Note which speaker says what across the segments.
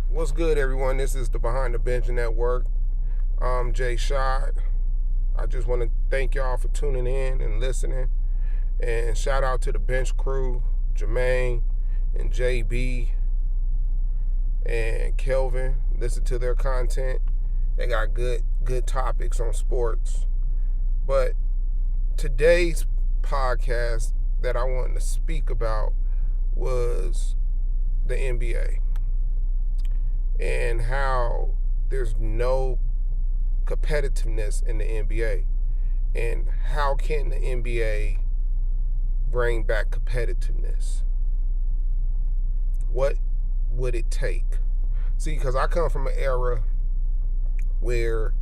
Speaker 1: What's good, everyone? This is the Behind the Bench Network. I'm Jay Shad. I just want to thank y'all for tuning in and listening. And shout out to the bench crew, Jermaine and JB and Kelvin. Listen to their content. They got good topics on sports. But today's podcast that I wanted to speak about was the NBA and how there's no competitiveness in the NBA, and how can the NBA bring back competitiveness? What would it take? See, because I come from an era where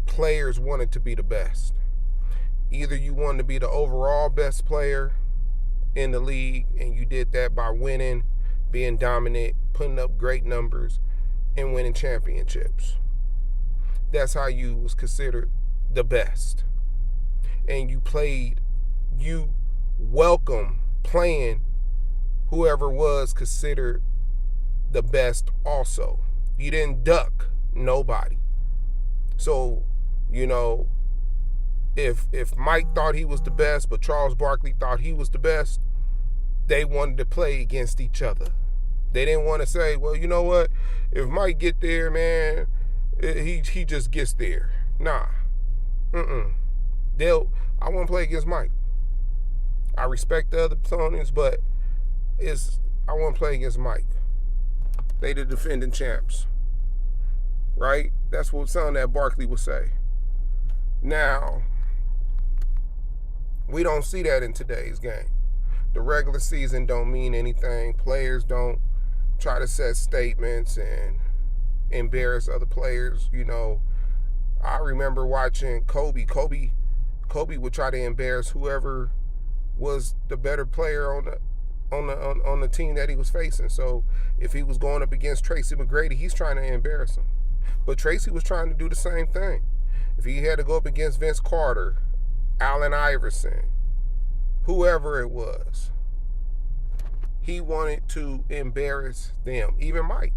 Speaker 1: players wanted to be the best. Either you wanted to be the overall best player in the league, and you did that by winning, being dominant, putting up great numbers, and winning championships. That's how you was considered the best. And you welcome playing whoever was considered the best also. You didn't duck nobody. So, if Mike thought he was the best, but Charles Barkley thought he was the best, they wanted to play against each other. They didn't want to say, well, you know what? If Mike get there, man, he just gets there. Nah. I want to play against Mike. I respect the other opponents, but I want to play against Mike. They the defending champs. Right? That's what something that Barkley would say. Now, we don't see that in today's game. The regular season don't mean anything. Players don't try to set statements and embarrass other players. I remember watching Kobe. Kobe would try to embarrass whoever was the better player on the team that he was facing. So if he was going up against Tracy McGrady, he's trying to embarrass him. But Tracy was trying to do the same thing. If he had to go up against Vince Carter, Allen Iverson, whoever it was, he wanted to embarrass them. Even Mike.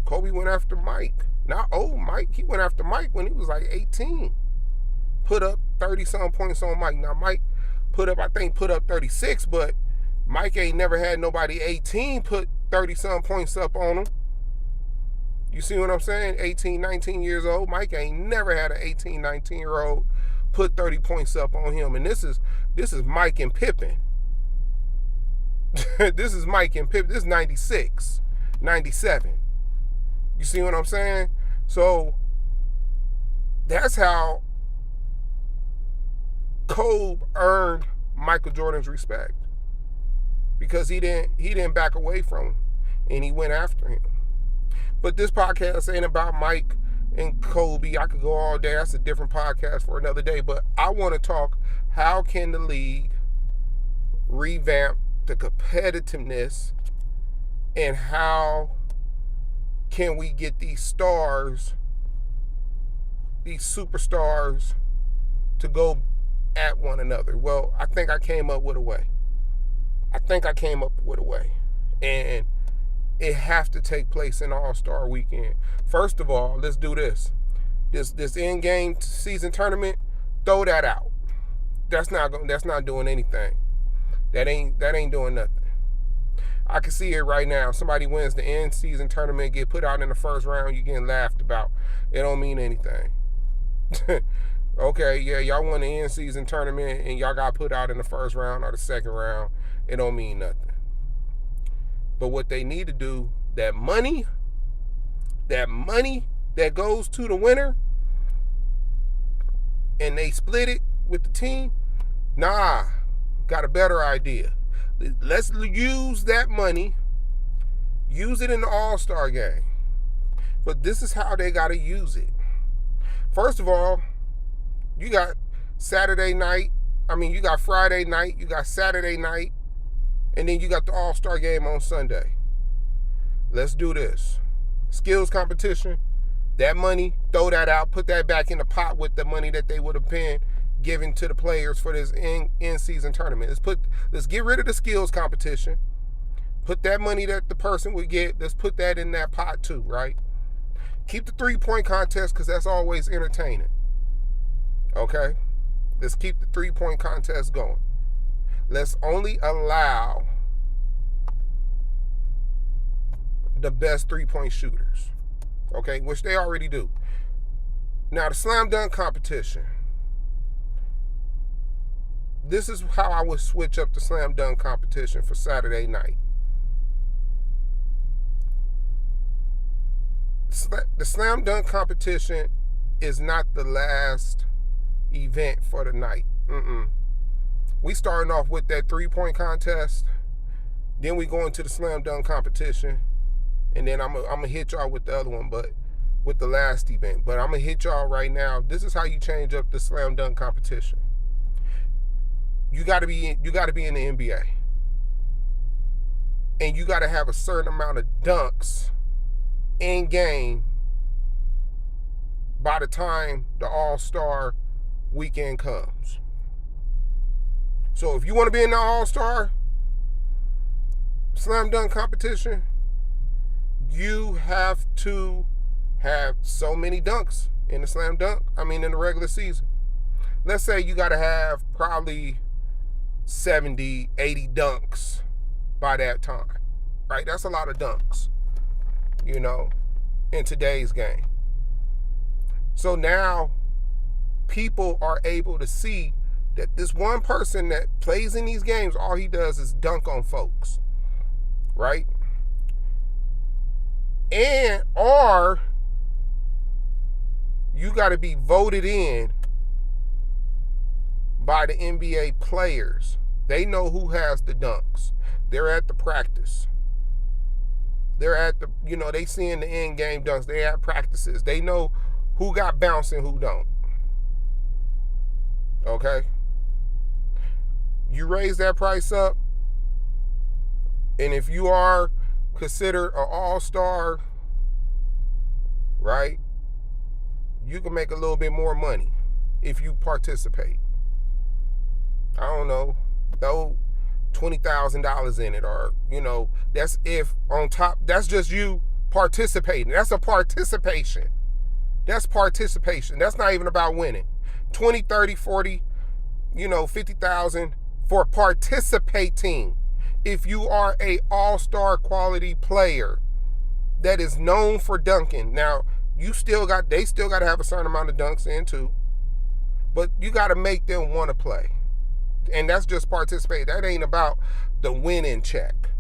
Speaker 1: Kobe went after Mike. Not old Mike. He went after Mike when he was like 18. Put up 30-some points on Mike. Now, Mike put up 36, but Mike ain't never had nobody 18 put 30-some points up on him. You see what I'm saying? 18, 19 years old. Mike ain't never had an 18, 19-year-old put 30 points up on him. And this is Mike and Pippen. This is Mike and Pippen. This is 96, 97. You see what I'm saying? So that's how Kobe earned Michael Jordan's respect, because he didn't back away from him, and he went after him. But this podcast ain't about Mike and Kobe. I could go all day. That's a different podcast for another day. But I want to talk, how can the league revamp the competitiveness, and how can we get these stars, these superstars, to go at one another? Well, I think I came up with a way. And it have to take place in All-Star Weekend. First of all, let's do this. This in-game season tournament, throw that out. That's not doing anything. That ain't doing nothing. I can see it right now. Somebody wins the in-season tournament, get put out in the first round, you're getting laughed about. It don't mean anything. Okay, yeah, y'all won the in-season tournament and y'all got put out in the first round or the second round. It don't mean nothing. But what they need to do, that money that goes to the winner, and they split it with the team, got a better idea. Let's use that money, use it in the All-Star game. But this is how they got to use it. First of all, you got Friday night, you got Saturday night, and then you got the All-Star game on Sunday. Let's do this. Skills competition, that money, throw that out, put that back in the pot with the money that they would have been given to the players for this in-season tournament. Let's get rid of the skills competition, Put that money that the person would get, let's put that in that pot too, right? Keep the 3-point contest because that's always entertaining. Okay? Let's keep the 3-point contest going. Let's only allow the best 3-point shooters. Okay? Which they already do. Now, the slam dunk competition. This is how I would switch up the slam dunk competition for Saturday night. The slam dunk competition is not the last event for the night. We starting off with that 3-point contest. Then we go into the slam dunk competition. And then I'm gonna hit y'all with the other one, but with the last event. But I'm gonna hit y'all right now. This is how you change up the slam dunk competition. You gotta be in the NBA. And you gotta have a certain amount of dunks in game by the time the All-Star weekend comes. So if you want to be in the All-Star slam dunk competition, you have to have so many dunks in the regular season. Let's say you got to have probably 70, 80 dunks by that time, right? That's a lot of dunks, in today's game. So now people are able to see that this one person that plays in these games, all he does is dunk on folks, right? Or you got to be voted in by the NBA players. They know who has the dunks. They're at the practice. They're at the, they seeing the end game dunks. They at practices. They know who got bounce and who don't. Okay? You raise that price up, and if you are considered an all-star, right, you can make a little bit more money if you participate. I don't know, throw $20,000 in it, or, that's if on top, that's just you participating. That's a participation. That's participation. That's not even about winning. 20, 30, 40, 50,000 for participating. If you are a all-star quality player that is known for dunking. Now, they still got to have a certain amount of dunks in too. But you got to make them want to play. And that's just participate. That ain't about the winning check,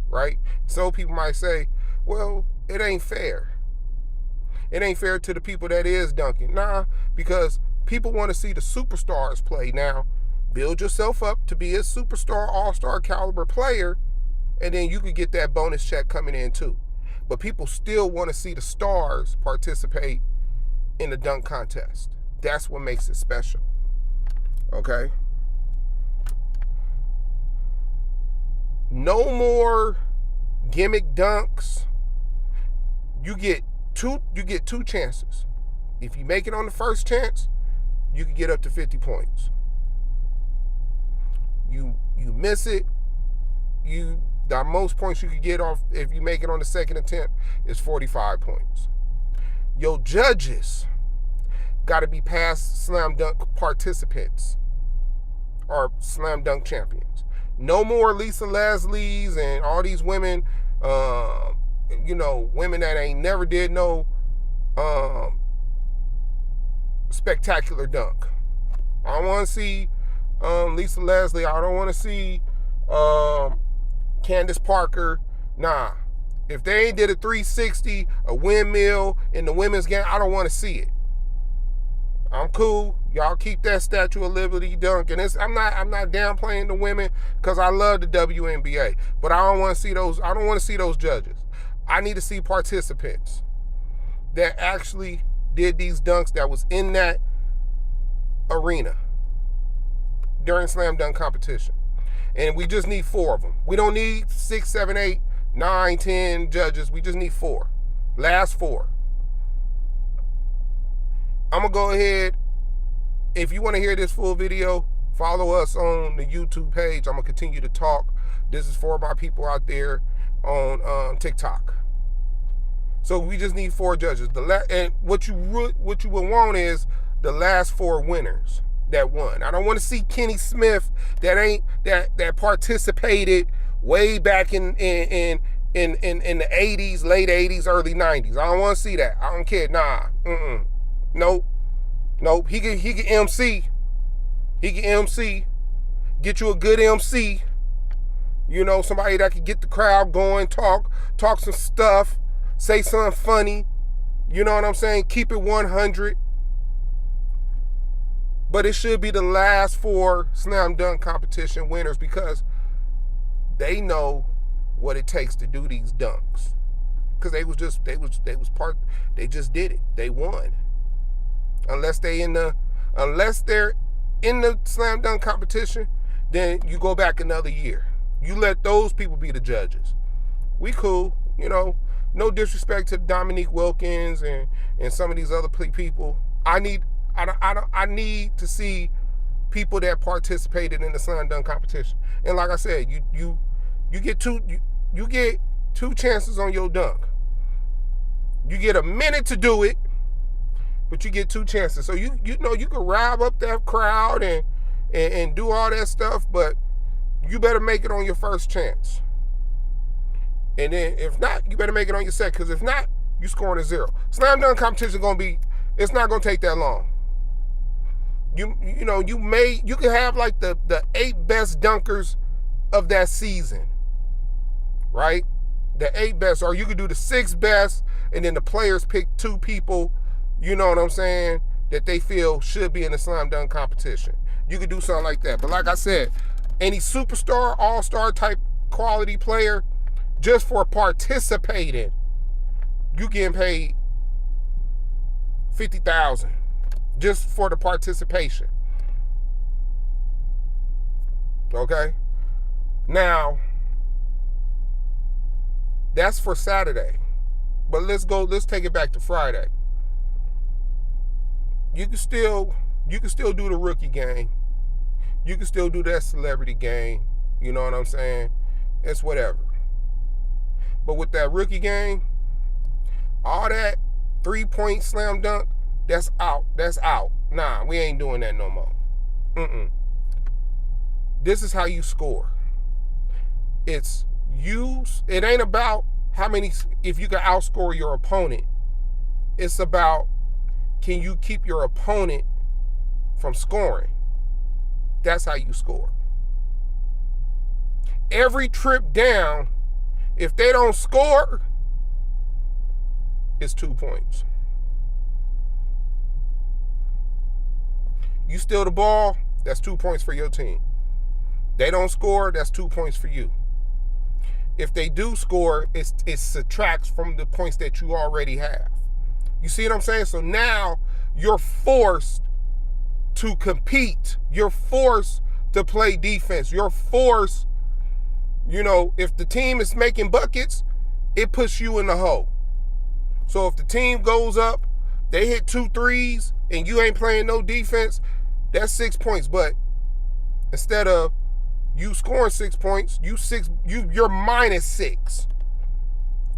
Speaker 1: right? So people might say, well, it ain't fair. It ain't fair to the people that is dunking. Nah, because people want to see the superstars play. Now, build yourself up to be a superstar, all-star caliber player, and then you could get that bonus check coming in too. But people still want to see the stars participate in the dunk contest. That's what makes it special. Okay? No more gimmick dunks. You get two chances. If you make it on the first chance, you can get up to 50 points. You miss it, the most points you could get off if you make it on the second attempt is 45 points. Your judges got to be past slam dunk participants or slam dunk champions. No more Lisa Leslie's and all these women, women that ain't never did no spectacular dunk. I don't want to see Lisa Leslie. I don't want to see Candace Parker. Nah. If they ain't did a 360, a windmill in the women's game, I don't want to see it. I'm cool. Y'all keep that Statue of Liberty dunk. And I'm not downplaying the women because I love the WNBA. But I don't want to see those. I don't want to see those judges. I need to see participants that actually did these dunks that was in that arena during slam dunk competition. And we just need 4 of them. We don't need 6, 7, 8, 9, 10 judges. We just need 4. Last 4. I'm going to go ahead. If you want to hear this full video, follow us on the YouTube page. I'm going to continue to talk. This is for my people out there on TikTok. So we just need 4 judges. And what you would want is the last 4 winners that won. I don't want to see Kenny Smith that participated way back in the 80s, late 80s, early 90s. I don't want to see that. I don't care. Nah. Nope. He can MC. He can MC. Get you a good MC. You know, somebody that can get the crowd going, talk some stuff, say something funny. You know what I'm saying? Keep it 100. But it should be the last 4 slam dunk competition winners, because they know what it takes to do these dunks. Because they just did it. They won. Unless they're in the slam dunk competition, then you go back another year. You let those people be the judges. We cool, you know. No disrespect to Dominique Wilkins and some of these other people. I need to see people that participated in the slam dunk competition. And like I said, you get 2 chances on your dunk. You get a minute to do it, but you get 2 chances. So you know you can rile up that crowd and do all that stuff, but you better make it on your first chance. And then if not, you better make it on your second, because if not, you scoring a 0. Slam dunk competition it's not gonna take that long. You can have like the 8 best dunkers of that season, right? The 8 best, or you could do the 6 best, and then the players pick 2 people, you know what I'm saying, that they feel should be in the slam dunk competition. You could do something like that. But like I said, any superstar, all-star type quality player, just for participating, you getting paid $50,000 just for the participation. Okay? Now, that's for Saturday. But let's take it back to Friday. You can still do the rookie game. You can still do that celebrity game. You know what I'm saying? It's whatever. But with that rookie game, all that 3-point slam dunk, that's out. Nah, we ain't doing that no more. This is how you score. It ain't about if you can outscore your opponent. It's about, can you keep your opponent from scoring? That's how you score. Every trip down, if they don't score, it's 2 points. You steal the ball, that's 2 points for your team. They don't score, that's 2 points for you. If they do score, it subtracts from the points that you already have. You see what I'm saying? So now you're forced to compete. You're forced to play defense. You're forced, if the team is making buckets, it puts you in the hole. So if the team goes up, they hit 2 threes, and you ain't playing no defense, that's 6 points. But instead of you scoring 6 points, you're minus 6.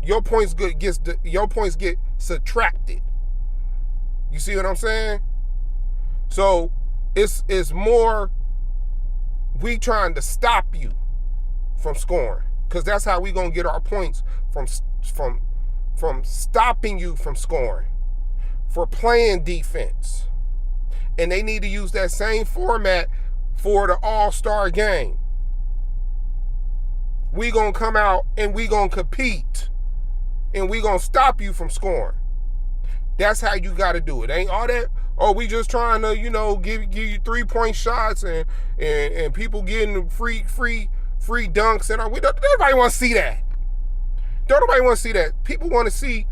Speaker 1: Your points get subtracted. You see what I'm saying? So it's more we trying to stop you from scoring, because that's how we gonna get our points from stopping you from scoring, for playing defense. And they need to use that same format for the All-Star game. We gonna come out and we gonna compete, and we gonna stop you from scoring. That's how you gotta do it. Ain't all that, we just trying to, give you 3-point shots and people getting free dunks, and nobody want to see that. Don't nobody want to see that. People want to see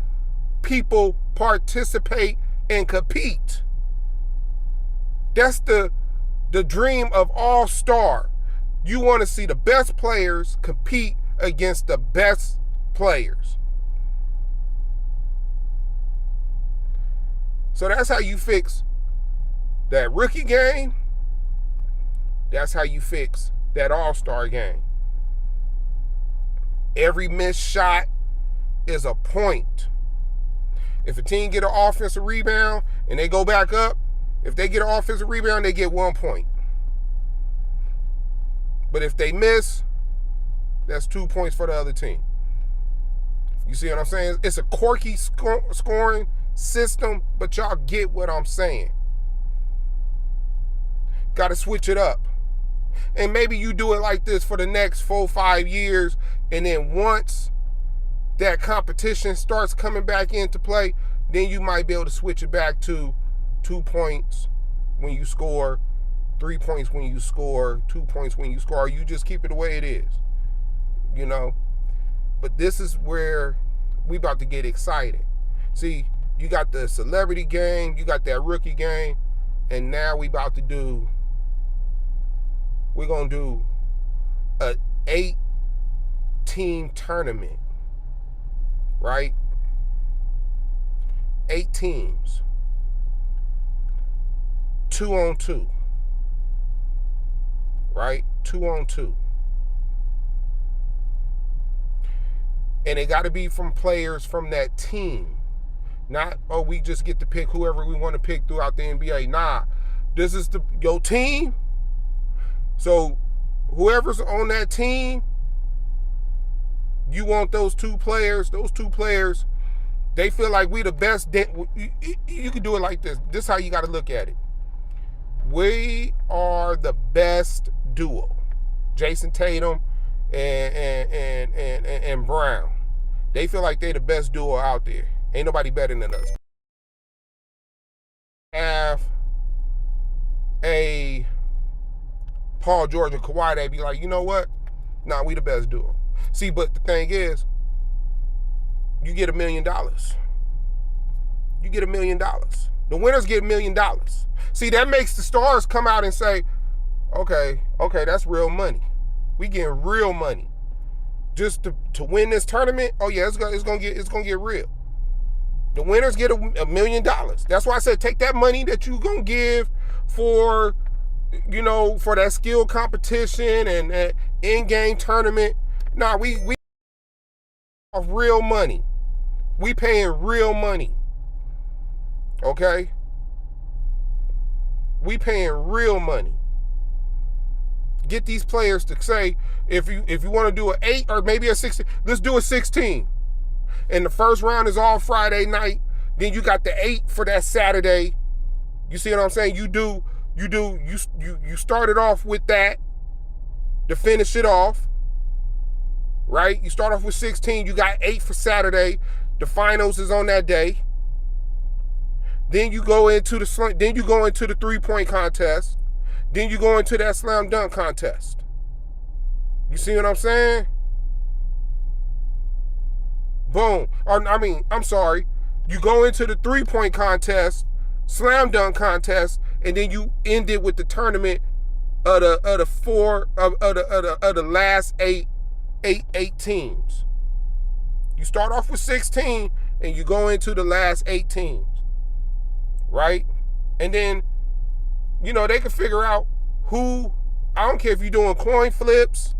Speaker 1: people participate and compete. That's the dream of All-Star. You want to see the best players compete against the best players. So that's how you fix that rookie game. That's how you fix that All-Star game. Every missed shot is a point. If a team get an offensive rebound and they go back up, if they get an offensive rebound, they get 1 point. But if they miss, that's 2 points for the other team. You see what I'm saying? It's a quirky scoring system, but y'all get what I'm saying. Got to switch it up. And maybe you do it like this for the next 4-5 years, and then once that competition starts coming back into play, then you might be able to switch it back to 2 points when you score, 3 points when you score, 2 points when you score. You just keep it the way it is, you know. But this is where we about to get excited. See, you got the celebrity game, you got that rookie game, and now we're going to do a 8-team tournament, right? 8 teams, 2-on-2, right? 2-on-2. And it got to be from players from that team. Not, oh, we just get to pick whoever we want to pick throughout the NBA. Nah, this is your team. So whoever's on that team, you want those two players, they feel like we the best. You can do it like this. This is how you got to look at it. We are the best duo. Jason Tatum and Brown. They feel like they the best duo out there. Ain't nobody better than us. Have a Paul George and Kawhi, they be like, you know what? Nah, we the best duo. See, but the thing is, you get $1 million. You get $1 million. The winners get $1 million. See, that makes the stars come out and say, okay, that's real money. We getting real money. Just to win this tournament, oh yeah, it's gonna get real. The winners get $1 million. That's why I said take that money that you gonna give for, you know, for that skill competition and that in-game tournament. Nah, we of real money. We paying real money. Okay? We paying real money. Get these players to say, if you want to do an 8 or maybe a 16, let's do a 16. And the first round is all Friday night. Then you got the 8 for that Saturday. You see what I'm saying? You started off with that to finish it off. Right? You start off with 16, you got 8 for Saturday. The finals is on that day. Then you go into the 3-point contest. Then you go into that slam dunk contest. You see what I'm saying? Boom. I'm sorry. You go into the 3-point contest, slam dunk contest, and then you end it with the tournament of the last eight teams. You start off with 16 and you go into the last 8 teams. Right? And then, you know, they can figure out who, I don't care if you're doing coin flips,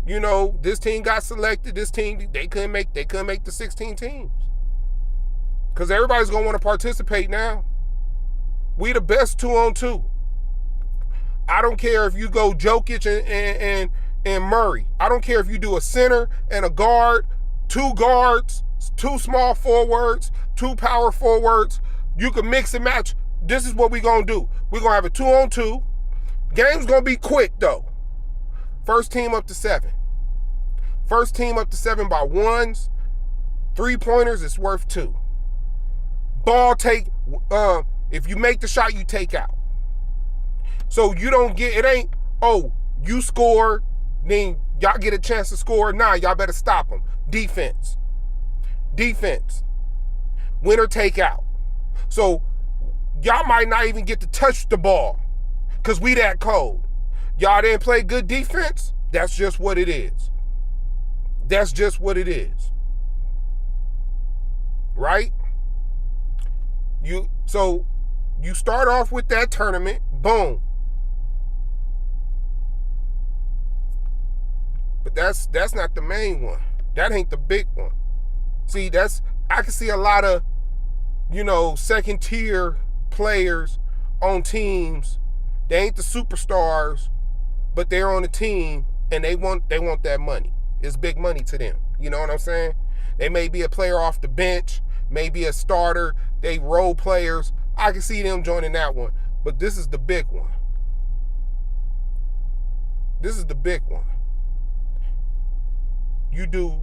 Speaker 1: you know, this team got selected, this team, they couldn't make the 16 teams. Because everybody's going to want to participate now. We the best 2-on-2. I don't care if you go Jokic and Murray. I don't care if you do a center and a guard, 2 guards, 2 small forwards, 2 power forwards. You can mix and match. This is what we're going to do. We're going to have a 2-on-2. Game's going to be quick, though. First team up to 7. First team up to 7 by ones. 3-pointers is worth 2. Ball take, if you make the shot, you take out. So you don't get, it ain't, oh, you score, then y'all get a chance to score. Nah, y'all better stop them. Defense. Winner take out. So y'all might not even get to touch the ball because we that cold. Y'all didn't play good defense? That's just what it is. That's just what it is. Right? So you start off with that tournament, boom. But that's not the main one. That ain't the big one. See, I can see a lot of, second tier players on teams. They ain't the superstars, but they're on the team and they want that money. It's big money to them. You know what I'm saying? They may be a player off the bench, maybe a starter, they role players. I can see them joining that one. But this is the big one. This is the big one. You do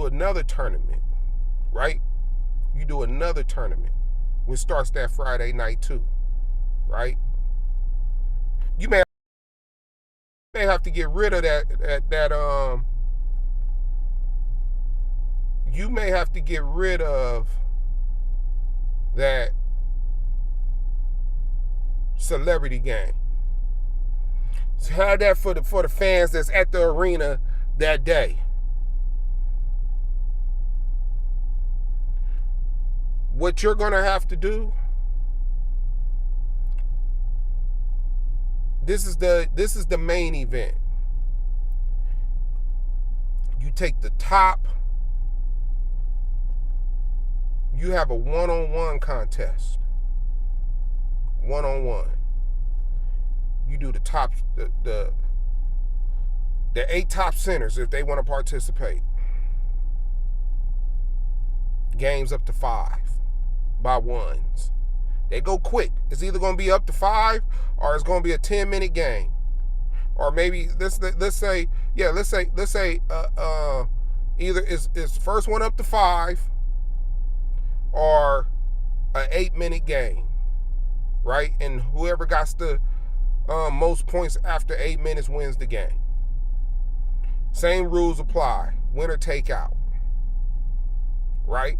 Speaker 1: another tournament, right? You do another tournament, which starts that Friday night too, right? You may have to get rid of that you may have to get rid of that celebrity game. So have that for the fans that's at the arena that day. What you're gonna have to do, this is the main event. You take the top, you have a one-on-one contest. One-on-one. You do the top, the 8 top centers if they want to participate. Games up to 5 by ones. They go quick. It's either going to be up to 5 or it's going to be a 10-minute game. Or maybe let's say either it's first one up to 5 or an 8-minute game, right? And whoever got the most points after 8 minutes wins the game. Same rules apply. Winner take out, right?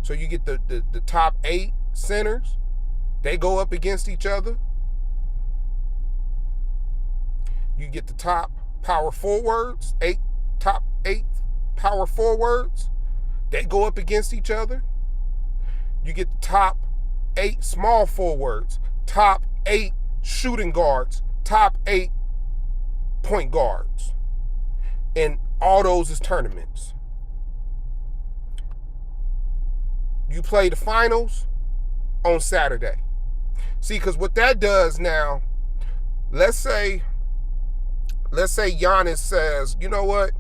Speaker 1: So you get the top 8 centers. They go up against each other. You get the top power forwards, top 8 power forwards. They go up against each other. You get the top 8 small forwards, top 8 shooting guards, top 8 point guards. And all those is tournaments. You play the finals on Saturday. See, because what that does now, let's say Giannis says, you know what,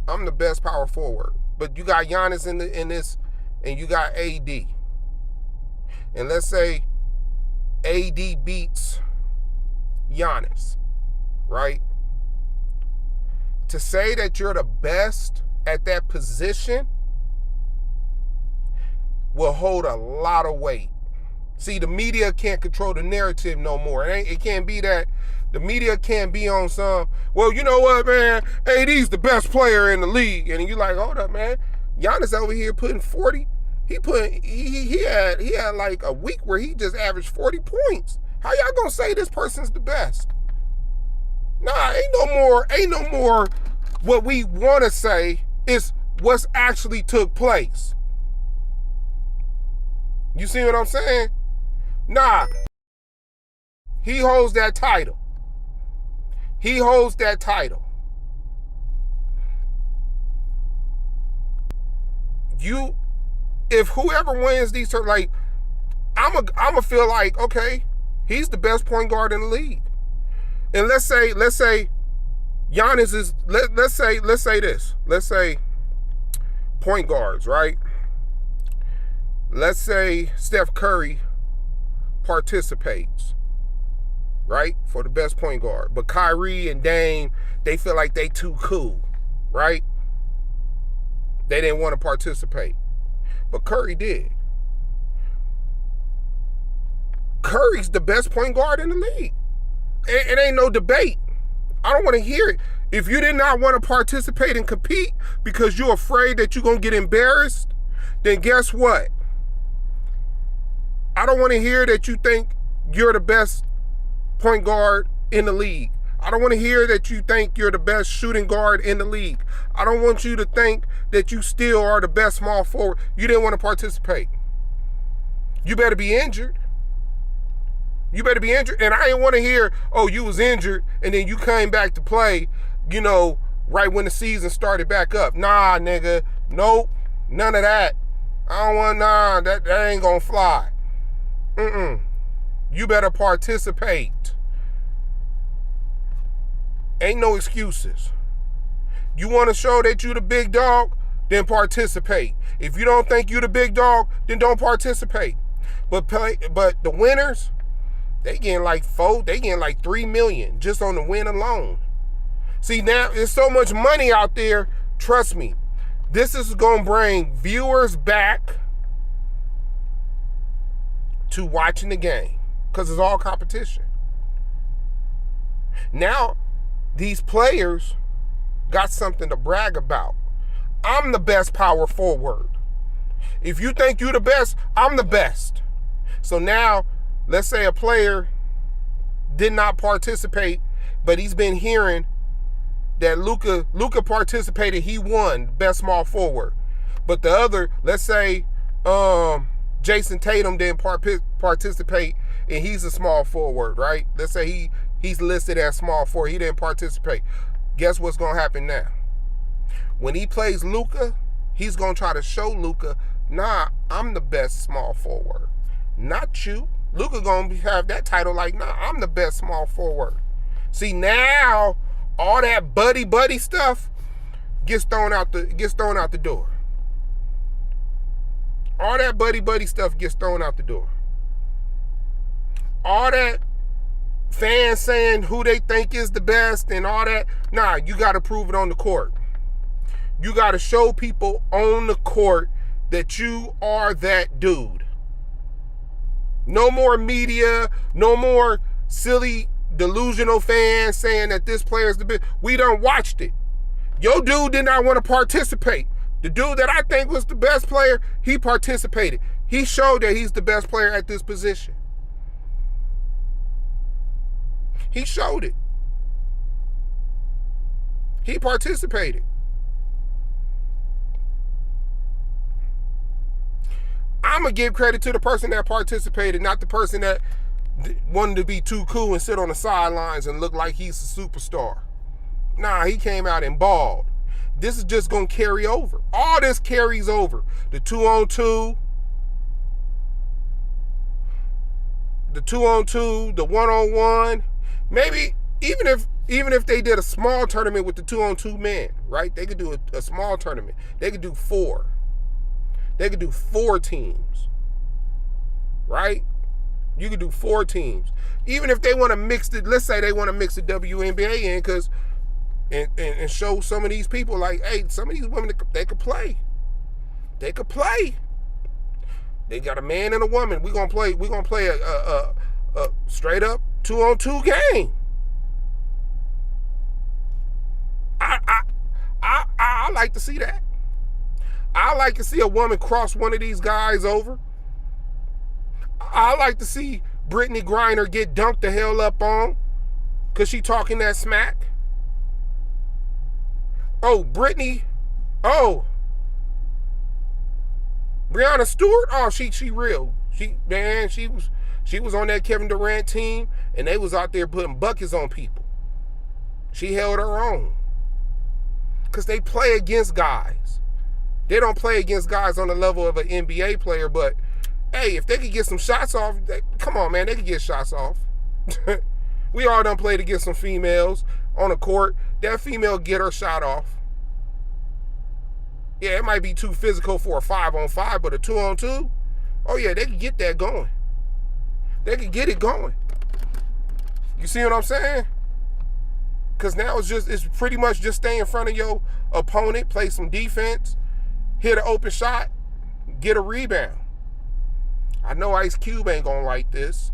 Speaker 1: I'm the best power forward. But you got Giannis in this, and you got AD. And let's say AD beats Giannis, right? To say that you're the best at that position will hold a lot of weight. See, the media can't control the narrative no more. It can't be that the media can't be on some, well, you know what, man, AD's the best player in the league. And you're like, hold up, man. Giannis over here putting 40. He had like a week where he just averaged 40 points. How y'all gonna say this person's the best? Nah, ain't no more what we wanna say is what's actually took place. You see what I'm saying? Nah. He holds that title. He holds that title. If whoever wins these, like, I'ma feel like, okay, he's the best point guard in the league. And let's say Giannis is, let's say this. Let's say point guards, right? Let's say Steph Curry participates, right, for the best point guard. But Kyrie and Dame, they feel like they too cool, right? They didn't want to participate. But Curry did. Curry's the best point guard in the league. It ain't no debate. I don't want to hear it. If you did not want to participate and compete because you're afraid that you're going to get embarrassed, then guess what? I don't want to hear that you think you're the best point guard in the league. I don't want to hear that you think you're the best shooting guard in the league. I don't want you to think that you still are the best small forward. You didn't want to participate. You better be injured. You better be injured. And I didn't want to hear, oh, you was injured and then you came back to play, right when the season started back up. Nah, nigga. Nope. None of that. I don't want, that ain't gonna fly. You better participate. Ain't no excuses. You want to show that you the big dog? Then participate. If you don't think you the big dog, then don't participate. But the winners, they getting like $3 million just on the win alone. See, now there's so much money out there. Trust me, this is gonna bring viewers back to watching the game because it's all competition. Now, these players got something to brag about. I'm the best power forward. If you think you're the best, I'm the best. So now, let's say a player did not participate, but he's been hearing that Luka participated, he won best small forward. But the other, let's say Jason Tatum didn't participate and he's a small forward, right? Let's say he's listed as small forward, he didn't participate. Guess what's going to happen now? When he plays Luka, he's going to try to show Luka, nah, I'm the best small forward. Not you. Luka going to have that title like, nah, I'm the best small forward. See, now all that buddy stuff gets thrown out the door. All that buddy stuff gets thrown out the door. All that fans saying who they think is the best and all that, nah, you got to prove it on the court. You got to show people on the court that you are that dude. No more media, no more silly delusional fans saying that this player's the best. We done watched it. Your dude did not want to participate. The dude that I think was the best player, he participated. He showed that he's the best player at this position. He showed it. He participated. I'm going to give credit to the person that participated, not the person that wanted to be too cool and sit on the sidelines and look like he's a superstar. Nah, he came out and balled. This is just going to carry over. All this carries over. The 2-on-2, the 2-on-2, the 1-on-1. Maybe even if they did a small tournament with the 2-on-2 men, right? They could do a small tournament. They could do 4. They could do 4 teams, right? You could do 4 teams. Even if they want to mix it, let's say they want to mix the WNBA in, because and show some of these people like, hey, some of these women, they could play. They could play. They got a man and a woman. We're gonna play a straight up 2-on-2 game. I like to see that. I like to see a woman cross one of these guys over. I like to see Brittany Griner get dunked the hell up on because she talking that smack. Oh, Brittany. Oh. Breanna Stewart. Oh, she real. She was on that Kevin Durant team and they was out there putting buckets on people. She held her own. Because they play against guys. They don't play against guys on the level of an NBA player, but hey, if they could get some shots off, come on, man, they could get shots off. We all done played against some females on the court. That female get her shot off. Yeah, it might be too physical for a 5-on-5, but a 2-on-2, oh yeah, they could get that going. They could get it going. You see what I'm saying? Because now it's pretty much just stay in front of your opponent, play some defense, hit an open shot, get a rebound. I know Ice Cube ain't gonna like this,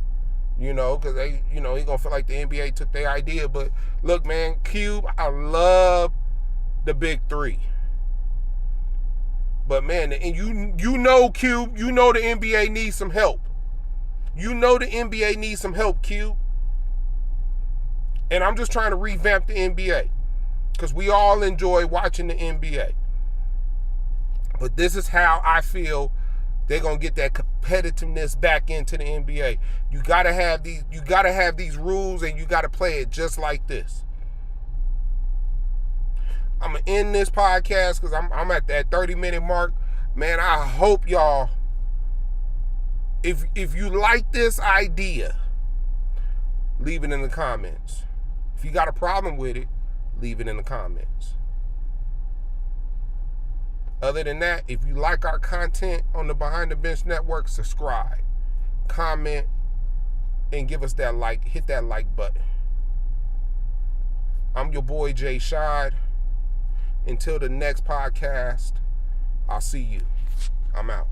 Speaker 1: because he gonna feel like the NBA took their idea. But look, man, Cube, I love the big three. But man, and you know, Cube, you know the NBA needs some help. You know the NBA needs some help, Cube. And I'm just trying to revamp the NBA because we all enjoy watching the NBA. But this is how I feel they're gonna get that competitiveness back into the NBA. You gotta have these rules, and you gotta play it just like this. I'm gonna end this podcast because I'm at that 30-minute mark. Man, I hope y'all, if you like this idea, leave it in the comments. If you got a problem with it, leave it in the comments. Other than that, if you like our content on the Behind the Bench Network, subscribe, comment, and give us that like. Hit that like button. I'm your boy Jay Shad. Until the next podcast, I'll see you. I'm out.